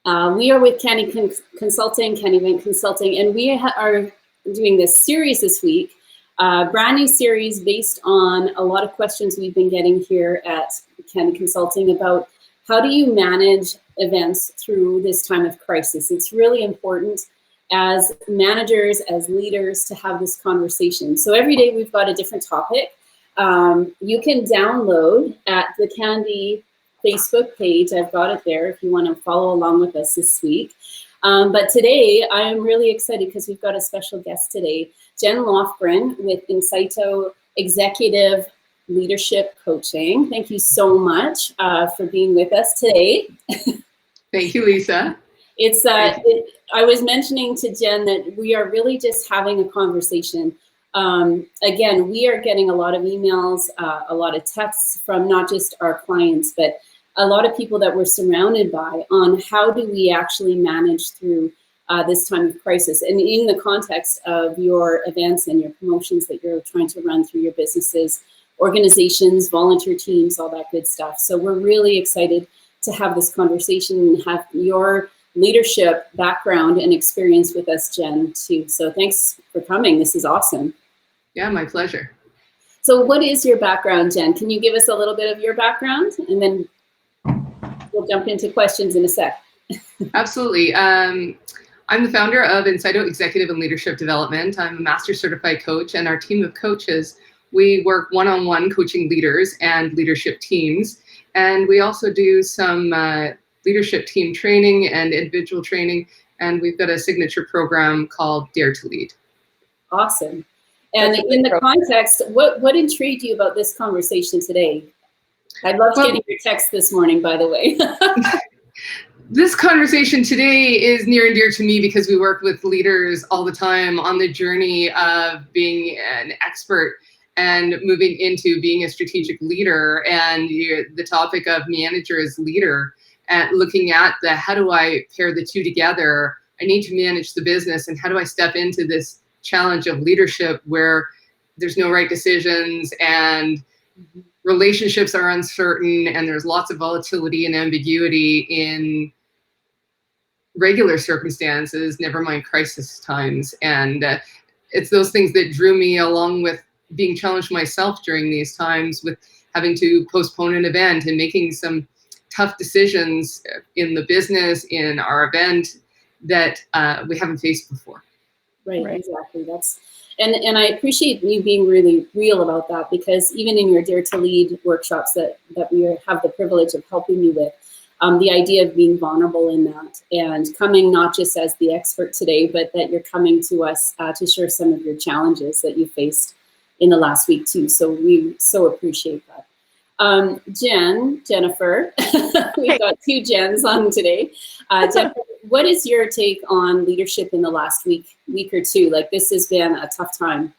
We are with Candy Consulting, Candy Event Consulting, and we are doing this series this week, brand new series based on a lot of questions we've been getting here at Candy Consulting about how do you manage events through this time of crisis. It's really important as managers, as leaders, to have this conversation. So every day we've got a different topic. You can download at the Candy Facebook page. I've got it there if you want to follow along with us this week. But today I am really excited because we've got a special guest today, Jenn Lofgren with Incito Executive Leadership Coaching. Thank you so much for being with us today. Thank you, Lisa. I was mentioning to Jenn that we are really just having a conversation. Again, we are getting a lot of emails, a lot of texts from not just our clients, but a lot of people that we're surrounded by on how do we actually manage through this time of crisis. And in the context of your events and your promotions that you're trying to run through your businesses, organizations, volunteer teams, all that good stuff. So we're really excited to have this conversation and have your leadership background and experience with us, Jenn, too. So thanks for coming. This is awesome. Yeah, my pleasure. So what is your background, Jenn? Can you give us a little bit of your background? And then we'll jump into questions in a sec. Absolutely. I'm the founder of Incito Executive and Leadership Development. I'm a master certified coach, and our team of coaches, we work one-on-one coaching leaders and leadership teams. And we also do some leadership team training and individual training. And we've got a signature program called Dare to Lead. Awesome. And in the context, what intrigued you about this conversation today? I loved getting your text this morning, by the way. This conversation today is near and dear to me because we work with leaders all the time on the journey of being an expert and moving into being a strategic leader, and the topic of manager as leader, and looking at how do I pair the two together? I need to manage the business, and how do I step into this challenge of leadership where there's no right decisions and relationships are uncertain and there's lots of volatility and ambiguity in regular circumstances, never mind crisis times. And it's those things that drew me, along with being challenged myself during these times with having to postpone an event and making some tough decisions in the business, in our event, that we haven't faced before. Right, exactly. And I appreciate you being really real about that, because even in your Dare to Lead workshops that we have the privilege of helping you with, the idea of being vulnerable in that and coming not just as the expert today, but that you're coming to us to share some of your challenges that you faced in the last week too. So we so appreciate that. Jennifer, we've got two Jens on today. Jennifer, what is your take on leadership in the last week or two? Like, this has been a tough time.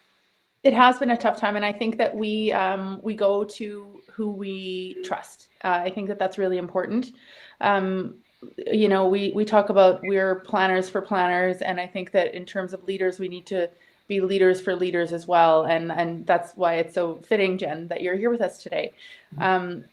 It has been a tough time, and I think that we go to who we trust. I think that that's really important. You know, we talk about we're planners for planners, and I think that in terms of leaders, we need to be leaders for leaders as well, and that's why it's so fitting, Jenn, that you're here with us today.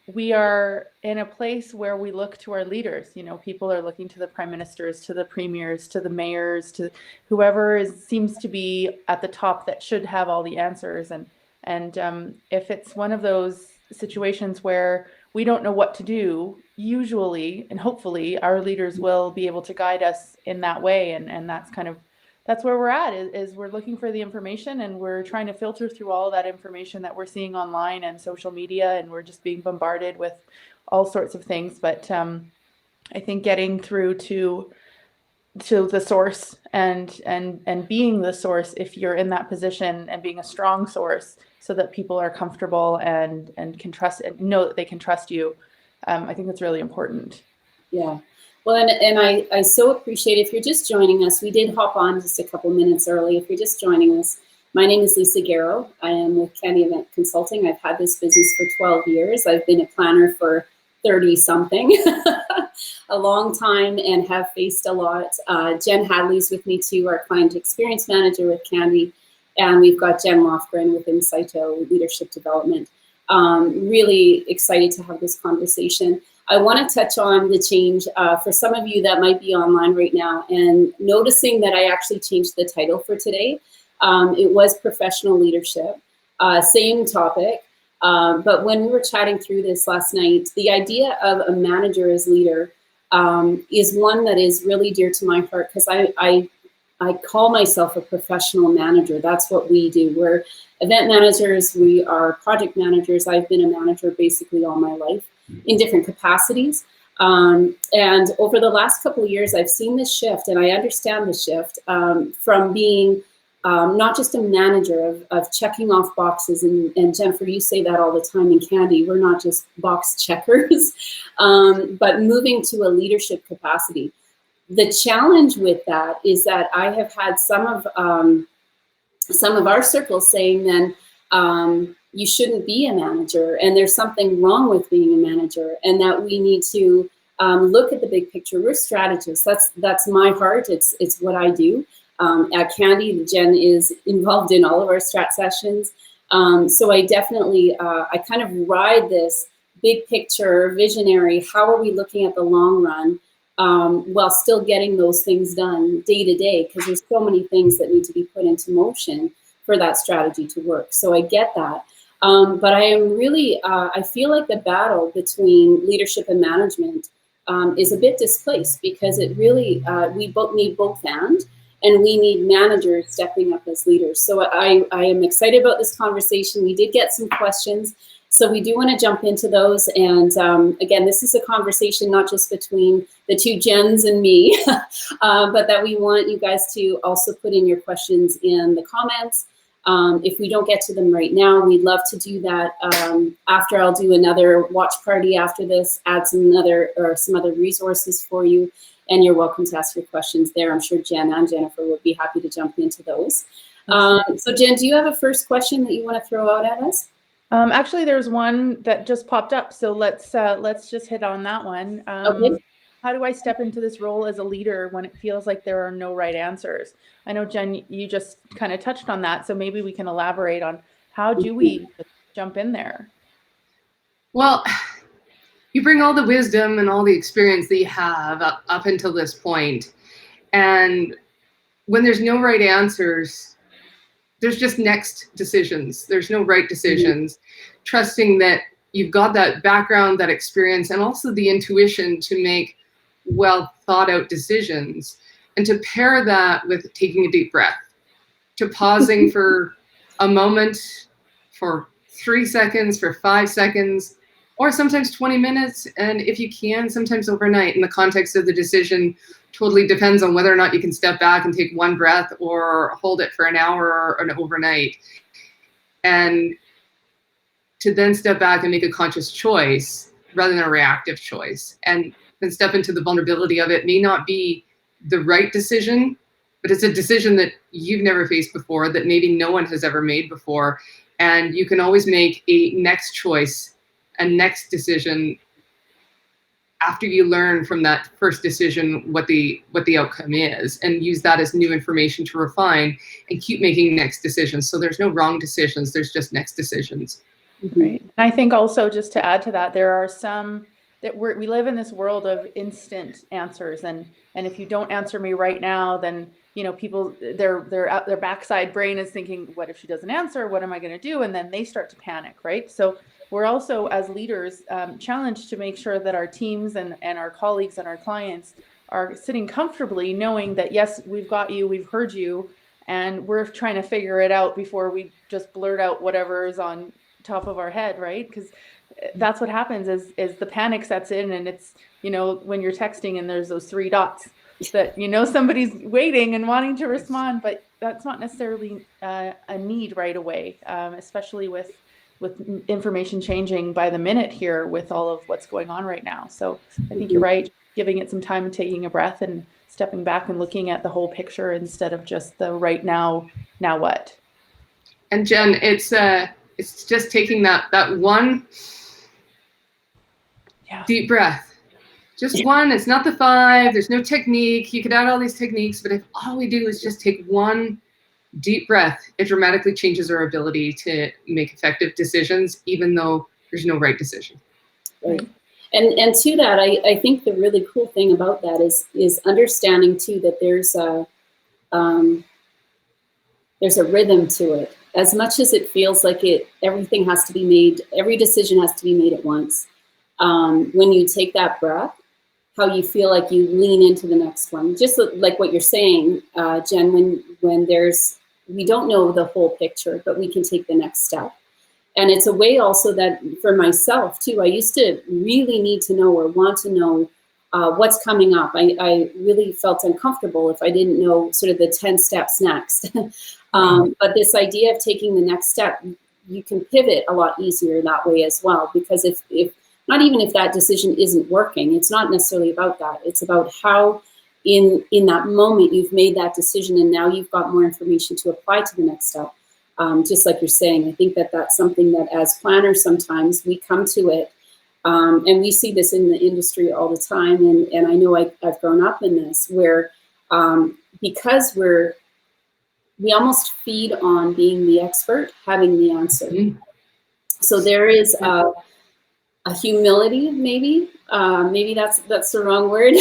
We are in a place where we look to our leaders. You know, people are looking to the prime ministers, to the premiers, to the mayors, to whoever seems to be at the top that should have all the answers. And if it's one of those situations where we don't know what to do, usually and hopefully our leaders will be able to guide us in that way, and that's where we're at, is we're looking for the information, and we're trying to filter through all of that information that we're seeing online and social media, and we're just being bombarded with all sorts of things. But I think getting through to the source and being the source, if you're in that position, and being a strong source so that people are comfortable and can trust and know that they can trust you, I think that's really important. Yeah. Well, and I so appreciate, if you're just joining us, we did hop on just a couple minutes early. If you're just joining us, my name is Lisa Gareau. I am with Candy Event Consulting. I've had this business for 12 years. I've been a planner for 30 something, a long time, and have faced a lot. Jen Hadley's with me too, our client experience manager with Candy. And we've got Jenn Lofgren with Incito Leadership Development. Really excited to have this conversation. I want to touch on the change for some of you that might be online right now and noticing that I actually changed the title for today. It was professional leadership, same topic. But when we were chatting through this last night, the idea of a manager as leader is one that is really dear to my heart, because I call myself a professional manager. That's what we do. We're event managers. We are project managers. I've been a manager basically all my life in different capacities. And over the last couple of years, I've seen this shift, and I understand the shift from being not just a manager of checking off boxes, and Jennifer, you say that all the time in Candy, we're not just box checkers, but moving to a leadership capacity. The challenge with that is that I have had some of our circles saying then you shouldn't be a manager, and there's something wrong with being a manager, and that we need to look at the big picture. We're strategists. That's my heart. It's what I do. At Candy, Jen is involved in all of our strat sessions. So I definitely, I kind of ride this big picture, visionary, how are we looking at the long run while still getting those things done day to day, because there's so many things that need to be put into motion for that strategy to work. So I get that. But I am really, I feel like the battle between leadership and management is a bit displaced, because it really, we both need both and we need managers stepping up as leaders. So I am excited about this conversation. We did get some questions, so we do want to jump into those. And again, this is a conversation not just between the two Jens and me, but that we want you guys to also put in your questions in the comments. If we don't get to them right now, we'd love to do that after. I'll do another watch party after this, add some other resources for you. And you're welcome to ask your questions there. I'm sure Jen and Jennifer would be happy to jump into those. So Jen, do you have a first question that you want to throw out at us? Actually, there's one that just popped up. So let's just hit on that one. Okay. How do I step into this role as a leader when it feels like there are no right answers? I know, Jen, you just kind of touched on that. So maybe we can elaborate on how do we jump in there? Well, you bring all the wisdom and all the experience that you have up until this point. And when there's no right answers, there's just next decisions. There's no right decisions. Trusting that you've got that background, that experience, and also the intuition to make well thought out decisions. And to pair that with taking a deep breath, to pausing for a moment, for 3 seconds, for 5 seconds, or sometimes 20 minutes, and if you can, sometimes overnight. In the context of the decision, totally depends on whether or not you can step back and take one breath or hold it for an hour or an overnight. And to then step back and make a conscious choice rather than a reactive choice. And then step into the vulnerability of it may not be the right decision, but it's a decision that you've never faced before, that maybe no one has ever made before. And you can always make a next choice, a next decision after you learn from that first decision what the outcome is, and use that as new information to refine and keep making next decisions. So there's no wrong decisions, there's just next decisions. Right. And I think also, just to add to that, there are some that we live in this world of instant answers, and if you don't answer me right now, then people, their backside brain is thinking, what if she doesn't answer? What am I going to do? And then they start to panic, right? So we're also, as leaders, challenged to make sure that our teams and our colleagues and our clients are sitting comfortably, knowing that, yes, we've got you, we've heard you, and we're trying to figure it out before we just blurt out whatever is on top of our head, right? Because that's what happens is the panic sets in, and it's, when you're texting and there's those 3 dots that, somebody's waiting and wanting to respond, but that's not necessarily a need right away, especially with information changing by the minute here with all of what's going on right now. So I think you're right, giving it some time and taking a breath and stepping back and looking at the whole picture instead of just the right now what. And Jen, it's just taking that one deep breath. Just one, it's not the 5, there's no technique. You could add all these techniques, but if all we do is just take one deep breath, it dramatically changes our ability to make effective decisions, even though there's no right decision. Right. And to that, I think the really cool thing about that is understanding too that there's a rhythm to it. As much as it feels like everything has to be made, every decision has to be made at once. When you take that breath, how you feel like you lean into the next one. Just like what you're saying, Jen, when we don't know the whole picture, but we can take the next step. And it's a way also that for myself too, I used to really need to know or want to know what's coming up. I really felt uncomfortable if I didn't know sort of the 10 steps next. But this idea of taking the next step, you can pivot a lot easier that way as well. Because if not even if that decision isn't working, it's not necessarily about that. It's about how in that moment you've made that decision and now you've got more information to apply to the next step. Just like you're saying, I think that that's something that as planners we come to it, and we see this in the industry all the time, and I know I've grown up in this, where because we almost feed on being the expert, having the answer. Mm-hmm. So there is a humility, maybe that's the wrong word,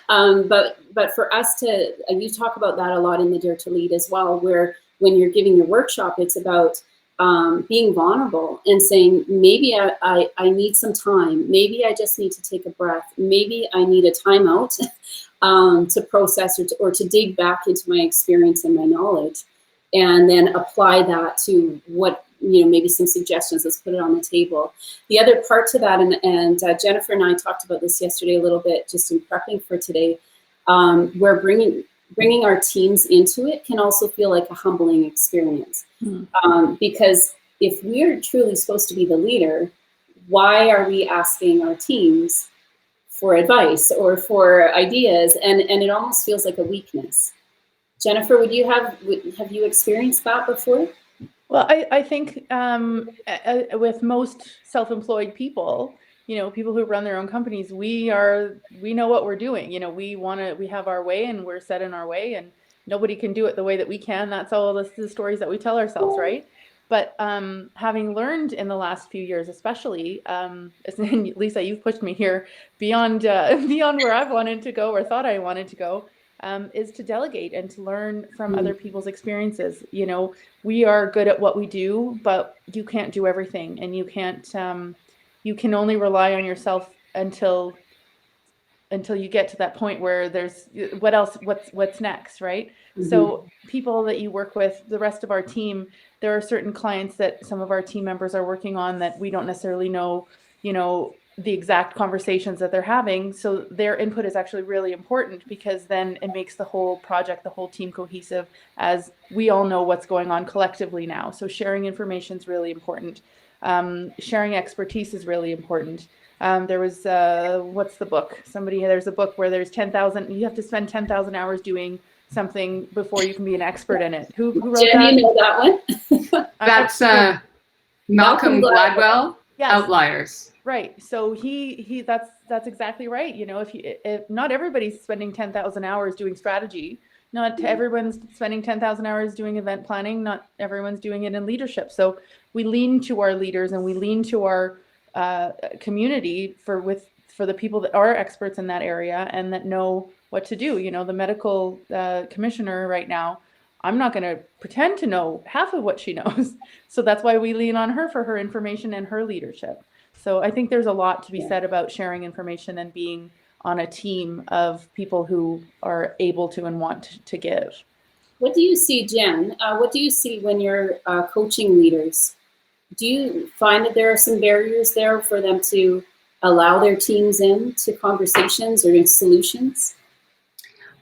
but for us to, you talk about that a lot in the Dare to Lead as well, where when you're giving your workshop, it's about being vulnerable and saying, maybe I need some time. Maybe I just need to take a breath. Maybe I need a timeout to process or to dig back into my experience and my knowledge, and then apply that to what, maybe some suggestions. Let's put it on the table. The other part to that, and Jennifer and I talked about this yesterday a little bit, just in prepping for today, where bringing our teams into it can also feel like a humbling experience. Because if we're truly supposed to be the leader, why are we asking our teams for advice or for ideas? And it almost feels like a weakness. Jennifer, have you experienced that before? Well, I think with most self-employed people, people who run their own companies, we know what we're doing. We have our way and we're set in our way, and nobody can do it the way that we can. That's all the stories that we tell ourselves, right? But having learned in the last few years, especially, Lisa, you've pushed me here beyond where I've wanted to go or thought I wanted to go, is to delegate and to learn from other people's experiences. We are good at what we do, but you can't do everything, and you can't. You can only rely on yourself until you get to that point where there's what's next, right? Mm-hmm. So people that you work with, the rest of our team, there are certain clients that some of our team members are working on that we don't necessarily know, the exact conversations that they're having. So their input is actually really important, because then it makes the whole project, the whole team cohesive, as we all know what's going on collectively now. So sharing information is really important. Sharing expertise is really important. There was, what's the book? There's a book where there's 10,000, you have to spend 10,000 hours doing something before you can be an expert in it. Who wrote Jen, that? You know that one? That's Malcolm Gladwell, yes. Outliers. Right. So that's exactly right. If not everybody's spending 10,000 hours doing strategy, not everyone's spending 10,000 hours doing event planning, not everyone's doing it in leadership. So we lean to our leaders and we lean to our community for the people that are experts in that area and that know what to do. The medical commissioner right now, I'm not going to pretend to know half of what she knows. So that's why we lean on her for her information and her leadership. So I think there's a lot to be said about sharing information and being on a team of people who are able to and want to give. What do you see, Jen? What do you see when you're coaching leaders? Do you find that there are some barriers there for them to allow their teams into conversations or in solutions?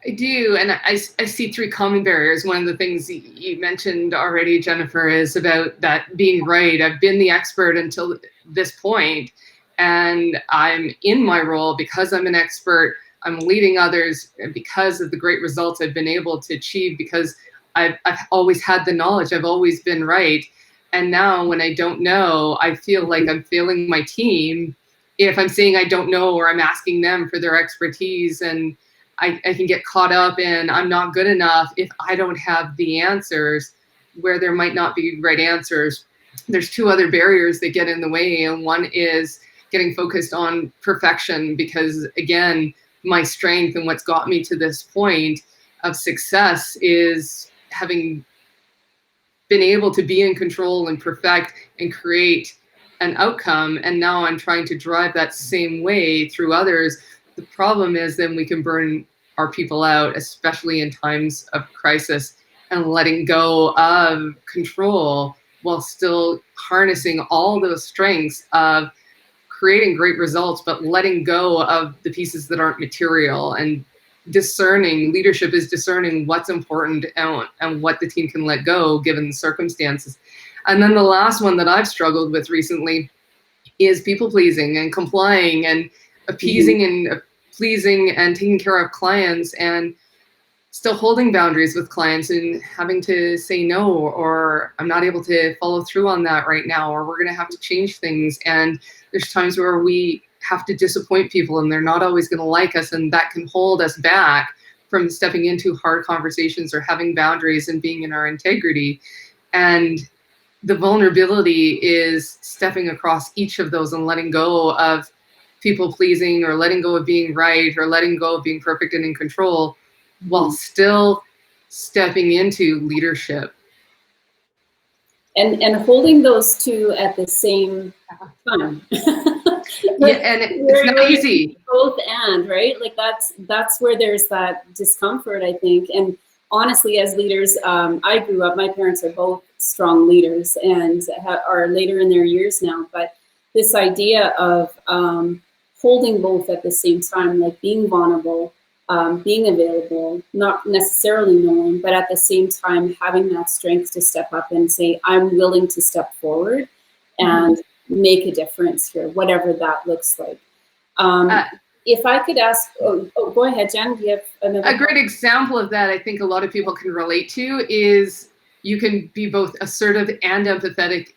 I do, and I see three common barriers. One of the things you mentioned already, Jennifer, is about that being right. I've been the expert until this point, and I'm in my role because I'm an expert. I'm leading others because of the great results I've been able to achieve, because I've always had the knowledge. I've always been right. And now when I don't know, I feel like I'm failing my team if I'm saying I don't know, or I'm asking them for their expertise, and I can get caught up in I'm not good enough if I don't have the answers, where there might not be right answers. There's two other barriers that get in the way, and one is getting focused on perfection, because again, my strength and what's got me to this point of success is having been able to be in control and perfect and create an outcome. And now I'm trying to drive that same way through others. The problem is then we can burn our people out, especially in times of crisis, and letting go of control while still harnessing all those strengths of creating great results, but letting go of the pieces that aren't material, and discerning. Leadership is discerning what's important and what the team can let go given the circumstances. And then the last one that I've struggled with recently is people pleasing and complying and appeasing and pleasing and taking care of clients, and still holding boundaries with clients and having to say no, or I'm not able to follow through on that right now, or we're going to have to change things. And there's times where we have to disappoint people and they're not always going to like us, and that can hold us back from stepping into hard conversations or having boundaries and being in our integrity. And the vulnerability is stepping across each of those and letting go of people pleasing, or letting go of being right, or letting go of being perfect and in control, while still stepping into leadership. And holding those two at the same time. Yeah, and it's not easy. Both and, right? Like that's where there's that discomfort, I think. And honestly, as leaders, I grew up, my parents are both strong leaders and are later in their years now. But this idea of holding both at the same time, like being vulnerable, being available, not necessarily knowing, but at the same time having that strength to step up and say, I'm willing to step forward and make a difference here, whatever that looks like. If I could ask, go ahead, Jen, do you have another? A great example of that I think a lot of people can relate to is you can be both assertive and empathetic,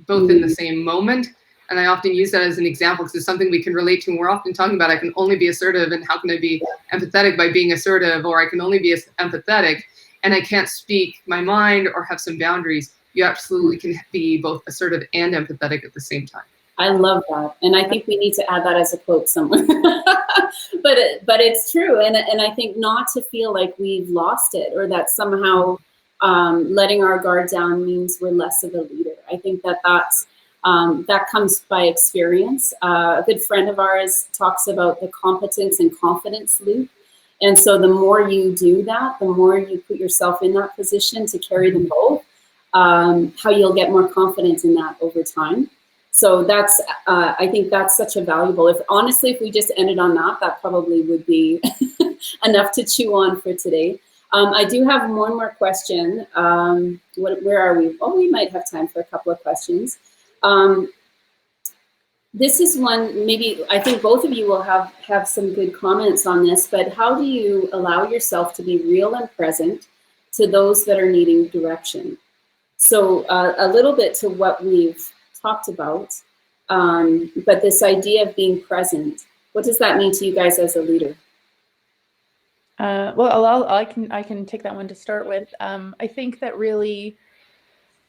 both in the same moment. And I often use that as an example because it's something we can relate to. And we're often talking about, I can only be assertive, and how can I be empathetic by being assertive? Or I can only be empathetic and I can't speak my mind or have some boundaries. You absolutely can be both assertive and empathetic at the same time. I love that. And I think we need to add that as a quote somewhere. but it's true. And I think not to feel like we've lost it, or that somehow letting our guard down means we're less of a leader. I think that comes by experience. A good friend of ours talks about the competence and confidence loop. And so the more you do that, the more you put yourself in that position to carry them both, how you'll get more confident in that over time. So that's, I think that's such a valuable, if we just ended on that, that probably would be enough to chew on for today. I do have one more question. Where are we? Oh, we might have time for a couple of questions. This is one, maybe I think both of you will have some good comments on this, but how do you allow yourself to be real and present to those that are needing direction? So a little bit to what we've talked about, but this idea of being present, what does that mean to you guys as a leader? Well, I can take that one to start with. I think that really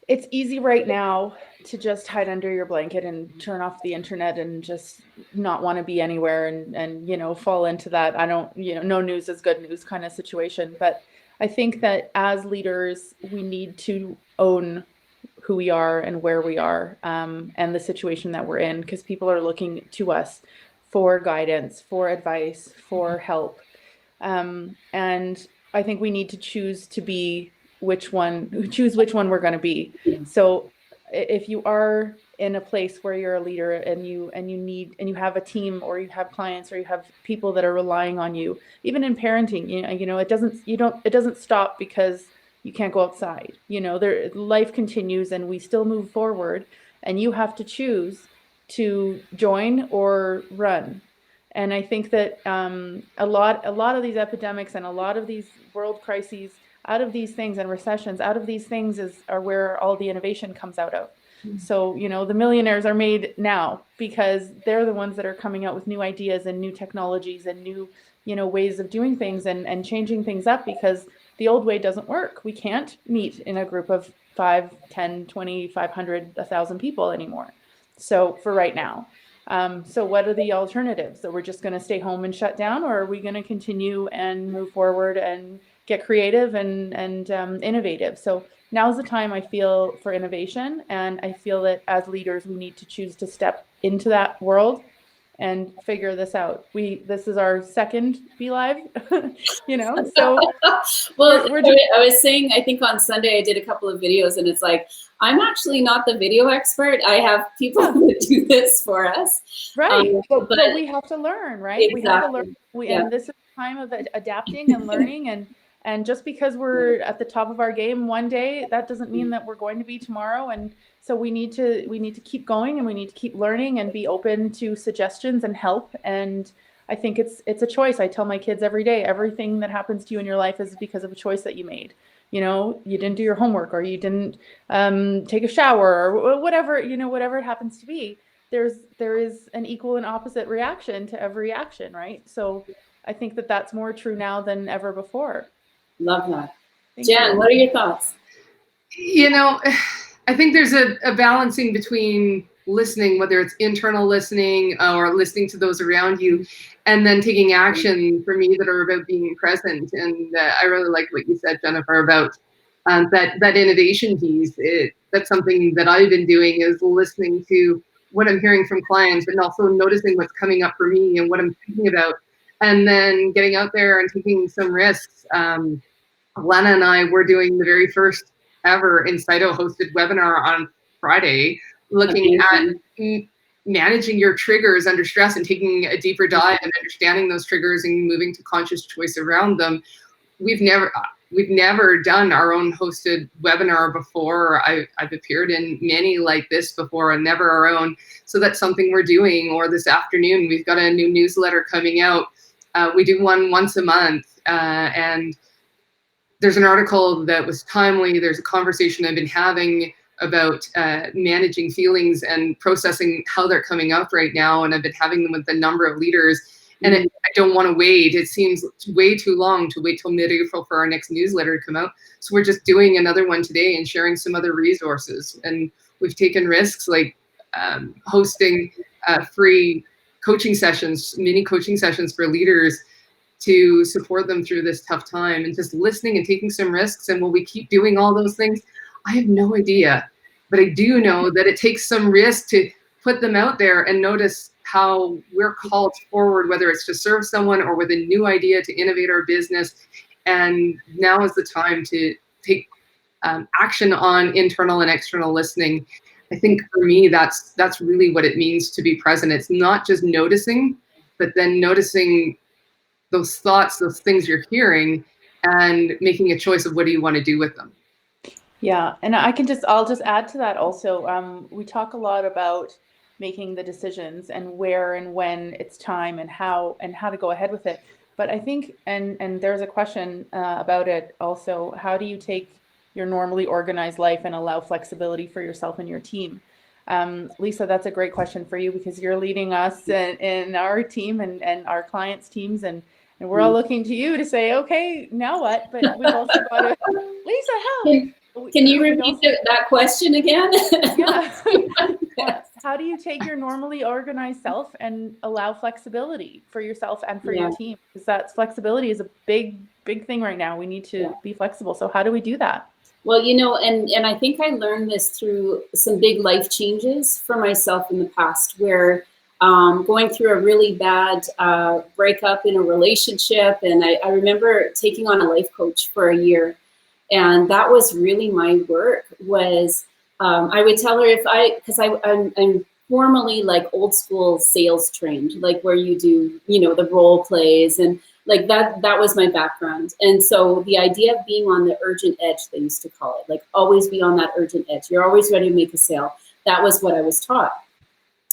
it's easy right now to just hide under your blanket and turn off the internet and just not want to be anywhere and fall into that no news is good news kind of situation. But I think that as leaders, we need to own who we are and where we are, and the situation that we're in, because people are looking to us for guidance, for advice, for help. And I think we need to choose which one we're going to be. So if you are in a place where you're a leader and you have a team, or you have clients, or you have people that are relying on you, even in parenting, it doesn't stop because you can't go outside. Life continues and we still move forward, and you have to choose to join or run. And I think that a lot of these epidemics and a lot of these world crises, out of these things, and recessions, out of these things are where all the innovation comes out of. So, the millionaires are made now because they're the ones that are coming out with new ideas and new technologies and new, ways of doing things and changing things up, because the old way doesn't work. We can't meet in a group of 5, 10, 20, 500, 1,000 people anymore. So for right now. So what are the alternatives? So we're just going to stay home and shut down, or are we going to continue and move forward and get creative and innovative? So now's the time, I feel, for innovation. And I feel that as leaders, we need to choose to step into that world and figure this out. This is our second Be Live, so well, I was saying, I think on Sunday I did a couple of videos, and it's like, I'm actually not the video expert. I have people who do this for us. Right. But we have to learn, right? Exactly. We have to learn. And this is a time of adapting and learning. And just because we're at the top of our game one day, that doesn't mean that we're going to be tomorrow. And so we need to keep going, and we need to keep learning and be open to suggestions and help. And I think it's a choice. I tell my kids every day, everything that happens to you in your life is because of a choice that you made. You didn't do your homework, or you didn't take a shower, or whatever, whatever it happens to be. There is an equal and opposite reaction to every action, right? So I think that that's more true now than ever before. Love that. Jen, what are your thoughts? I think there's a balancing between listening, whether it's internal listening or listening to those around you, and then taking action, for me, that are about being present. And I really like what you said, Jennifer, about that innovation piece. That's something that I've been doing, is listening to what I'm hearing from clients, and also noticing what's coming up for me and what I'm thinking about, and then getting out there and taking some risks. Lena and I were doing the very first ever Incito hosted webinar on Friday, looking at managing your triggers under stress and taking a deeper dive and understanding those triggers and moving to conscious choice around them. We've never done our own hosted webinar before. I've appeared in many like this before, and never our own. So that's something we're doing. Or this afternoon, we've got a new newsletter coming out. We do one once a month, and there's an article that was timely. There's a conversation I've been having about managing feelings and processing how they're coming up right now. And I've been having them with a number of leaders. And I don't want to wait. It seems way too long to wait till mid-April for our next newsletter to come out. So we're just doing another one today and sharing some other resources. And we've taken risks like hosting free coaching sessions, mini coaching sessions for leaders, to support them through this tough time, and just listening and taking some risks. And will we keep doing all those things? I have no idea, but I do know that it takes some risk to put them out there and notice how we're called forward, whether it's to serve someone or with a new idea to innovate our business. And now is the time to take action on internal and external listening. I think for me, that's really what it means to be present. It's not just noticing, but then noticing those thoughts, those things you're hearing, and making a choice of what do you want to do with them. Yeah, and I'll just add to that also. We talk a lot about making the decisions and where and when it's time, and how to go ahead with it. But I think, and there's a question about it also, how do you take your normally organized life and allow flexibility for yourself and your team? Lisa, that's a great question for you, because you're leading us in our team and our clients' teams, and we're all looking to you to say, okay, now what? But we've also got to, Lisa, help. Can you repeat that question again? Yeah. How do you take your normally organized self and allow flexibility for yourself and for your team? Because that flexibility is a big thing right now. We need to be flexible. So how do we do that? Well, and I think I learned this through some big life changes for myself in the past, where going through a really bad breakup in a relationship. And I remember taking on a life coach for a year. And that was really my work. Was I would tell her, because I'm formally like old school sales trained, like where you do, the role plays, and like that was my background. And so the idea of being on the urgent edge, they used to call it, like always be on that urgent edge. You're always ready to make a sale. That was what I was taught.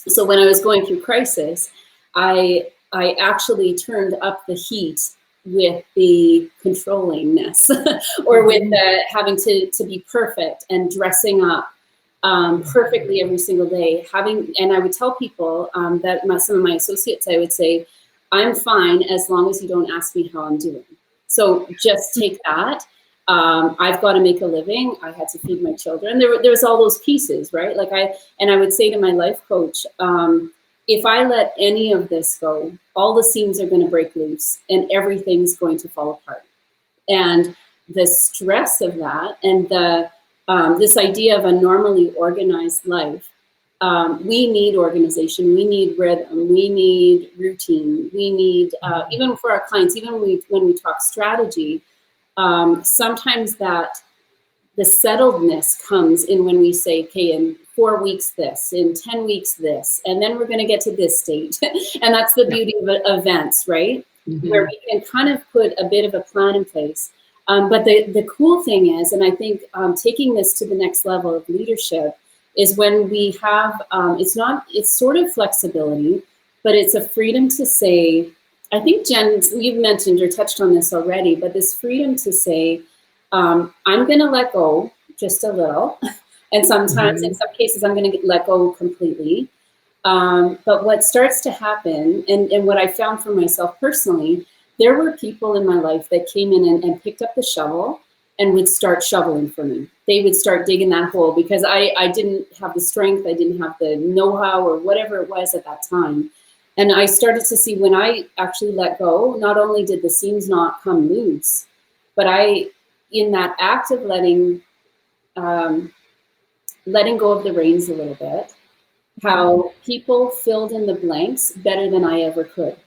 So when I was going through crisis, I actually turned up the heat with the controllingness or with the having to be perfect and dressing up perfectly every single day. And I would tell people that some of my associates, I would say, I'm fine as long as you don't ask me how I'm doing. So just take that. I've got to make a living. I had to feed my children. There's all those pieces, right? I would say to my life coach, if I let any of this go, all the seams are going to break loose and everything's going to fall apart. And the stress of that and the this idea of a normally organized life, we need organization, we need rhythm, we need routine, we need, even for our clients, even when we talk strategy, sometimes that the settledness comes in when we say, okay, in 4 weeks this, in 10 weeks this, and then we're going to get to this stage. And that's the beauty of events, right? Mm-hmm. Where we can kind of put a bit of a plan in place. But the cool thing is, and I think taking this to the next level of leadership is when we have, it's sort of flexibility, but it's a freedom to say, I think Jen, you've mentioned or touched on this already, but this freedom to say, I'm going to let go just a little. And sometimes, in some cases, I'm going to let go completely. But what starts to happen, and what I found for myself personally, there were people in my life that came in and picked up the shovel and would start shoveling for me. They would start digging that hole because I didn't have the strength, I didn't have the know-how or whatever it was at that time. And I started to see when I actually let go, not only did the seams not come loose, but in that act of letting go of the reins a little bit, how people filled in the blanks better than I ever could.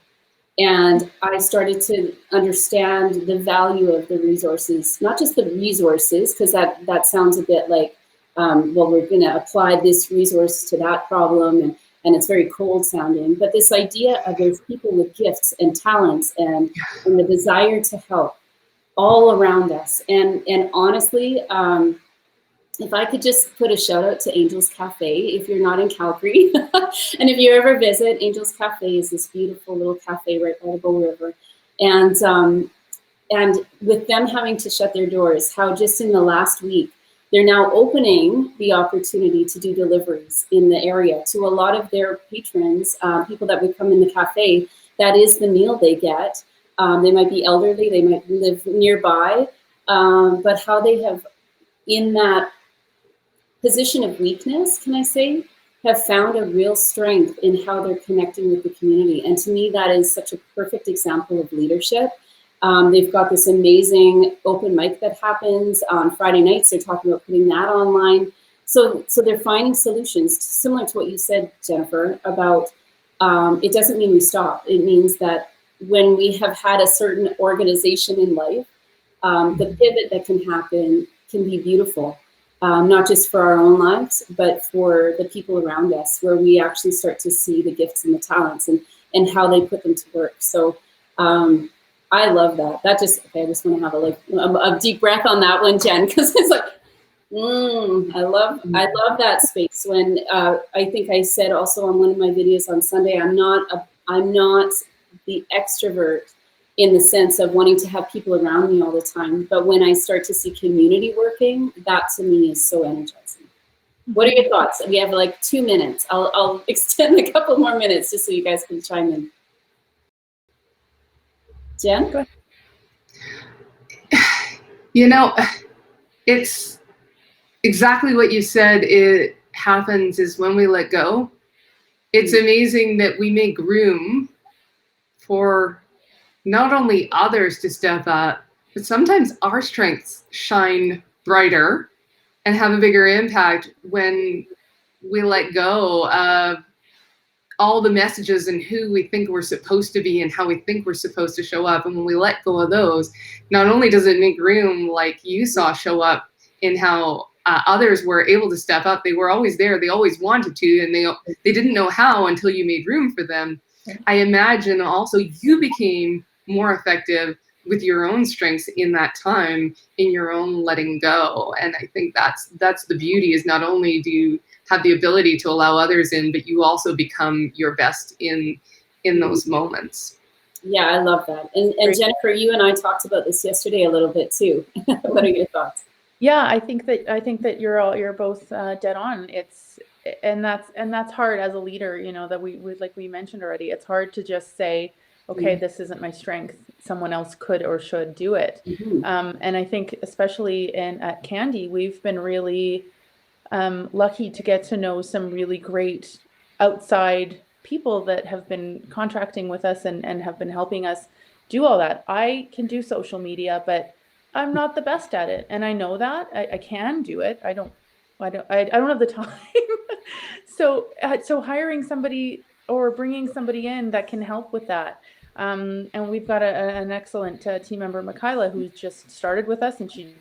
And I started to understand the value of the resources, not just the resources, because that sounds a bit like, well, we're going to apply this resource to that problem, and it's very cold sounding. But this idea of there's people with gifts and talents and the desire to help all around us. And honestly, if I could just put a shout out to Angels Cafe, if you're not in Calgary, and if you ever visit, Angels Cafe is this beautiful little cafe right by the Bow River. And with them having to shut their doors, how just in the last week, they're now opening the opportunity to do deliveries in the area to a lot of their patrons, people that would come in the cafe. That is the meal they get. They might be elderly, they might live nearby, but how they have, in that position of weakness, can I say, have found a real strength in how they're connecting with the community. And to me, that is such a perfect example of leadership. They've got this amazing open mic that happens on Friday nights. They're talking about putting that online. So they're finding solutions, similar to what you said, Jennifer, about it doesn't mean we stop. It means that when we have had a certain organization in life, the pivot that can happen can be beautiful. Not just for our own lives, but for the people around us, where we actually start to see the gifts and the talents and how they put them to work. So I love that. I just want to have a deep breath on that one, Jen, because it's like, I love that space. When I think I said also on one of my videos on Sunday, I'm not the extrovert in the sense of wanting to have people around me all the time. But when I start to see community working, that to me is so energizing. What are your thoughts? We have like 2 minutes. I'll extend a couple more minutes just so you guys can chime in. Jen? Go ahead. You know, it's exactly what you said. It happens is when we let go. It's amazing that we make room for not only others to step up, but sometimes our strengths shine brighter and have a bigger impact when we let go of all the messages and who we think we're supposed to be and how we think we're supposed to show up. And when we let go of those, not only does it make room, like you saw show up in how others were able to step up. They were always there. They always wanted to, and they didn't know how until you made room for them. I imagine also you became more effective with your own strengths in that time, in your own letting go. And I think that's the beauty, is not only do you have the ability to allow others in, but you also become your best in those moments. Yeah, I love that. And Jennifer, you and I talked about this yesterday a little bit too. What are your thoughts? Yeah, I think that you're both dead on. And that's hard as a leader, you know, that we like we mentioned already. It's hard to just say, okay, this isn't my strength. Someone else could or should do it. And I think especially at Candy, we've been really lucky to get to know some really great outside people that have been contracting with us and have been helping us do all that. I can do social media, but I'm not the best at it. And I know that. I can do it. I don't have the time. So hiring somebody or bringing somebody in that can help with that. And we've got an excellent team member, Michaela, who just started with us, and she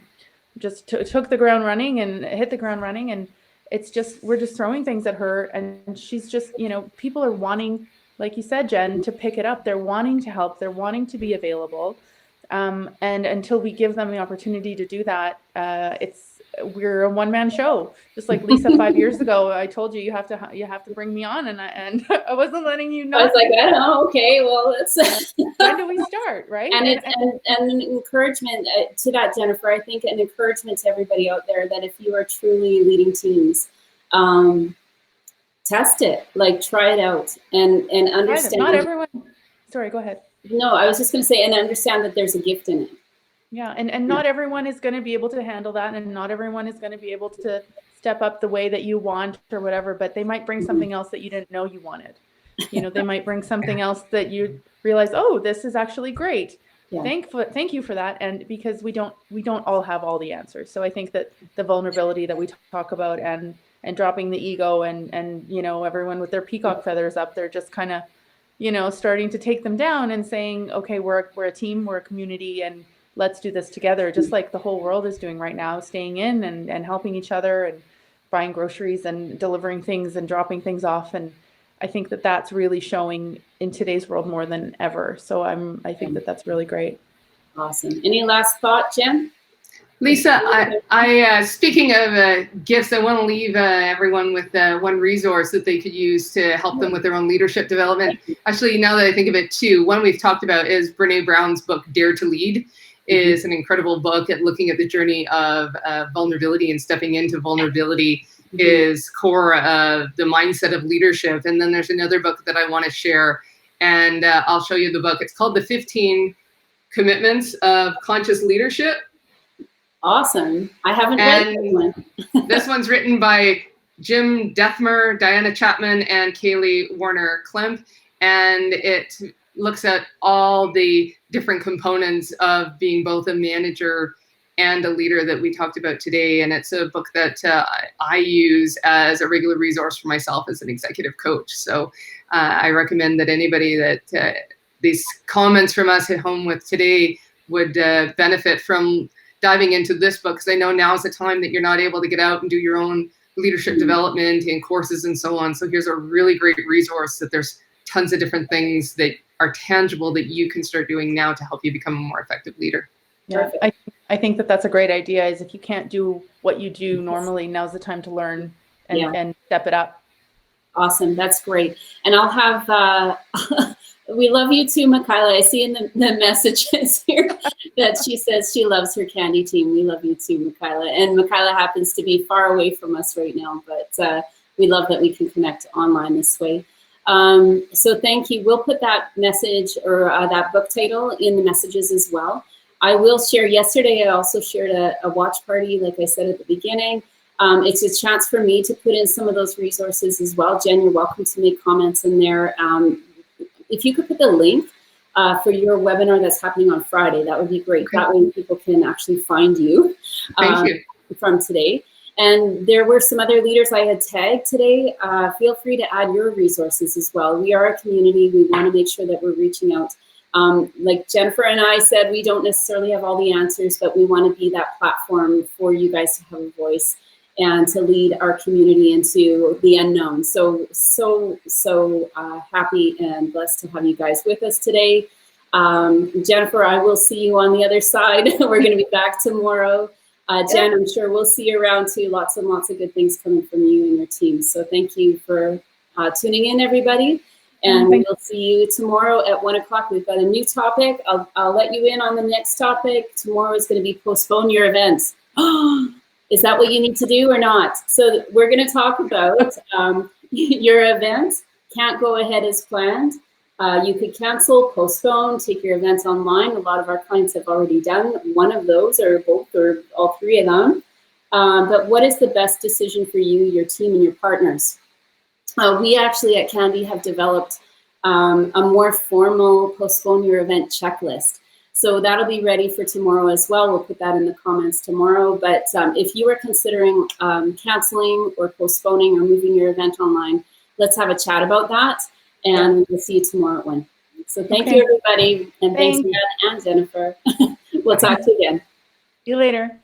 just took the ground running and hit the ground running. And it's just, we're just throwing things at her, and she's just, people are wanting, like you said, Jen, to pick it up. They're wanting to help. They're wanting to be available. And until we give them the opportunity to do that, we're a one-man show. Just like Lisa 5 years ago, I told you have to bring me on, and I wasn't letting you know. I was like, I don't know. Okay, well, let's. When do we start, right? And an encouragement to that, Jennifer. I think an encouragement to everybody out there that if you are truly leading teams, test it, like try it out, and understand. Not everyone. Sorry, go ahead. No, I was just going to say, and understand that there's a gift in it. Yeah, and not everyone is going to be able to handle that, and not everyone is going to be able to step up the way that you want or whatever, but they might bring something else that you didn't know you wanted. They might bring something else that you realize, oh, this is actually great. Yeah. Thank you for that. And because we don't all have all the answers. So I think that the vulnerability that we talk about and dropping the ego and everyone with their peacock feathers up, they're just kind of, starting to take them down and saying, okay, we're a team, we're a community, and let's do this together, just like the whole world is doing right now, staying in and helping each other and buying groceries and delivering things and dropping things off. And I think that that's really showing in today's world more than ever. So I think that that's really great. Awesome. Any last thought, Jen? Lisa, I speaking of gifts, I want to leave everyone with one resource that they could use to help them with their own leadership development. Actually, now that I think of it too, one we've talked about is Brene Brown's book, Dare to Lead. Is an incredible book at looking at the journey of vulnerability, and stepping into vulnerability is core of the mindset of leadership. And then there's another book that I want to share, and I'll show you the book. It's called The 15 Commitments of Conscious Leadership. Awesome. I haven't read this one. This one's written by Jim Dethmer, Diana Chapman, and Kaylee Warner-Klemp, and it looks at all the different components of being both a manager and a leader that we talked about today. And it's a book that I use as a regular resource for myself as an executive coach. So I recommend that anybody that these comments from us hit home with today would benefit from diving into this book, because I know now is the time that you're not able to get out and do your own leadership development and courses and so on. So here's a really great resource that there's tons of different things that are tangible that you can start doing now to help you become a more effective leader. Yeah, I think that that's a great idea. Is if you can't do what you do normally, now's the time to learn and step it up. Awesome. That's great. And I'll have, we love you too, Michaela. I see in the messages here that she says she loves her candy team. We love you too, Michaela. And Michaela happens to be far away from us right now, but we love that we can connect online this way. So thank you. We'll put that message or that book title in the messages as well. I will share, yesterday I also shared a watch party, like I said at the beginning. It's a chance for me to put in some of those resources as well. Jen, you're welcome to make comments in there. If you could put the link for your webinar that's happening on Friday, that would be great. Okay. That way people can actually find you, Thank you. From today. And there were some other leaders I had tagged today. Feel free to add your resources as well. We are a community. We want to make sure that we're reaching out. Like Jennifer and I said, we don't necessarily have all the answers, but we want to be that platform for you guys to have a voice and to lead our community into the unknown. So happy and blessed to have you guys with us today. Jennifer, I will see you on the other side. We're going to be back tomorrow. Jen, I'm sure we'll see you around too. Lots and lots of good things coming from you and your team. So thank you for tuning in, everybody. And we'll see you tomorrow at 1 o'clock. We've got a new topic. I'll let you in on the next topic. Tomorrow is going to be postpone your events. Is that what you need to do or not? So we're going to talk about your events can't go ahead as planned. You could cancel, postpone, take your events online. A lot of our clients have already done one of those or both or all three of them. But what is the best decision for you, your team, and your partners? We actually at Candy have developed a more formal postpone your event checklist. So that'll be ready for tomorrow as well. We'll put that in the comments tomorrow. But if you are considering canceling or postponing or moving your event online, let's have a chat about that. And we'll see you tomorrow at 1. So thank you, everybody. And thanks, Jenn and Jennifer. We'll talk to you again. See you later.